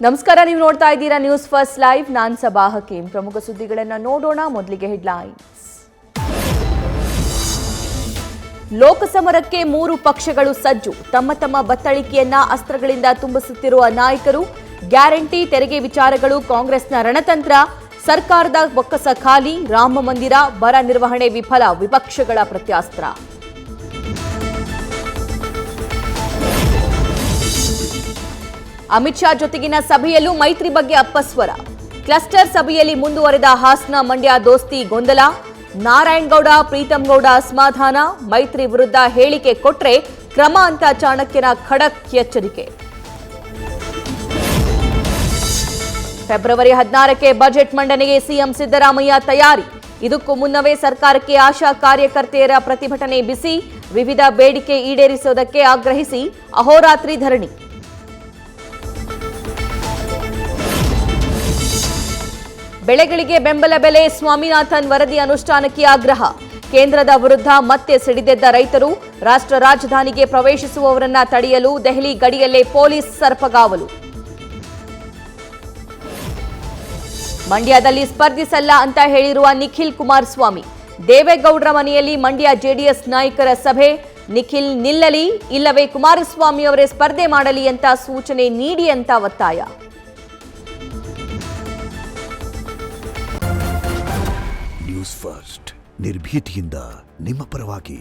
ನಮಸ್ಕಾರ, ನೀವು ನೋಡ್ತಾ ಇದ್ದೀರಾ ನ್ಯೂಸ್ ಫಸ್ಟ್ ಲೈವ್. ನಾನು ಸಬಾ ಹಕೀಂ. ಪ್ರಮುಖ ಸುದ್ದಿಗಳನ್ನು ನೋಡೋಣ. ಮೊದಲಿಗೆ ಹೆಡ್ಲೈನ್ಸ್. ಲೋಕಸಮರಕ್ಕೆ 3 ಪಕ್ಷಗಳು ಸಜ್ಜು. ತಮ್ಮ ತಮ್ಮ ಬತ್ತಳಿಕೆಯನ್ನ ಅಸ್ತ್ರಗಳಿಂದ ತುಂಬಿಸುತ್ತಿರುವ ನಾಯಕರು. ಗ್ಯಾರಂಟಿ, ತೆರಿಗೆ ವಿಚಾರಗಳು ಕಾಂಗ್ರೆಸ್ನ ರಣತಂತ್ರ. ಸರ್ಕಾರದ ಬೊಕ್ಕಸ ಖಾಲಿ. ರಾಮ ಮಂದಿರ, ಬರ ನಿರ್ವಹಣೆ ವಿಫಲ. ವಿಪಕ್ಷಗಳ ಪ್ರತ್ಯಾಸ್ತ್ರ. ಅಮಿತ್ ಶಾ ಜೊತೆಗಿನ ಸಭೆಯಲ್ಲೂ ಮೈತ್ರಿ ಬಗ್ಗೆ ಅಪ್ಪಸ್ವರ. ಕ್ಲಸ್ಟರ್ ಸಭೆಯಲ್ಲಿ ಮುಂದುವರೆದ ಹಾಸನ ಮಂಡ್ಯ ದೋಸ್ತಿ ಗೊಂದಲ. ನಾರಾಯಣಗೌಡ, ಪ್ರೀತಂ ಗೌಡ ಅಸಮಾಧಾನ. ಮೈತ್ರಿ ವಿರುದ್ಧ ಹೇಳಿಕೆ ಕೊಟ್ರೆ ಕ್ರಮ ಅಂತ ಚಾಣಕ್ಯನ ಖಡಕ್ ಎಚ್ಚರಿಕೆ. ಫೆಬ್ರವರಿ 16ಕ್ಕೆ ಬಜೆಟ್ ಮಂಡನೆಗೆ ಸಿಎಂ ಸಿದ್ದರಾಮಯ್ಯ ತಯಾರಿ. ಇದಕ್ಕೂ ಮುನ್ನವೇ ಸರ್ಕಾರಕ್ಕೆ ಆಶಾ ಕಾರ್ಯಕರ್ತೆಯರ ಪ್ರತಿಭಟನೆ ಬಿಸಿ. ವಿವಿಧ ಬೇಡಿಕೆ ಈಡೇರಿಸುವುದಕ್ಕೆ ಆಗ್ರಹಿಸಿ ಅಹೋರಾತ್ರಿ ಧರಣಿ. ಬೆಳೆಗಳಿಗೆ ಬೆಂಬಲ ಬೆಲೆ, ಸ್ವಾಮಿನಾಥನ್ ವರದಿ ಅನುಷ್ಠಾನಕ್ಕೆ ಆಗ್ರಹ. ಕೇಂದ್ರದ ವಿರುದ್ಧ ಮತ್ತೆ ಸಿಡಿದೆದ್ದ ರೈತರು. ರಾಷ್ಟ್ರ ರಾಜಧಾನಿಗೆ ಪ್ರವೇಶಿಸುವವರನ್ನ ತಡೆಯಲು ದೆಹಲಿ ಗಡಿಯಲ್ಲೇ ಪೊಲೀಸ್ ಸರ್ಪಗಾವಲು. ಮಂಡ್ಯದಲ್ಲಿ ಸ್ಪರ್ಧಿಸಲ್ಲ ಅಂತ ಹೇಳಿರುವ ನಿಖಿಲ್ ಕುಮಾರಸ್ವಾಮಿ. ದೇವೇಗೌಡರ ಮನೆಯಲ್ಲಿ ಮಂಡ್ಯ ಜೆಡಿಎಸ್ ನಾಯಕರ ಸಭೆ. ನಿಖಿಲ್ ನಿಲ್ಲಲಿ, ಇಲ್ಲವೇ ಕುಮಾರಸ್ವಾಮಿ ಅವರೇ ಸ್ಪರ್ಧೆ ಮಾಡಲಿ ಅಂತ ಸೂಚನೆ ನೀಡಿ ಅಂತ ಒತ್ತಾಯ. ನ್ಯೂಸ್ ಫಸ್ಟ್, ನಿರ್ಭೀತಿಯಿಂದ ನಿಮ್ಮ ಪರವಾಗಿ.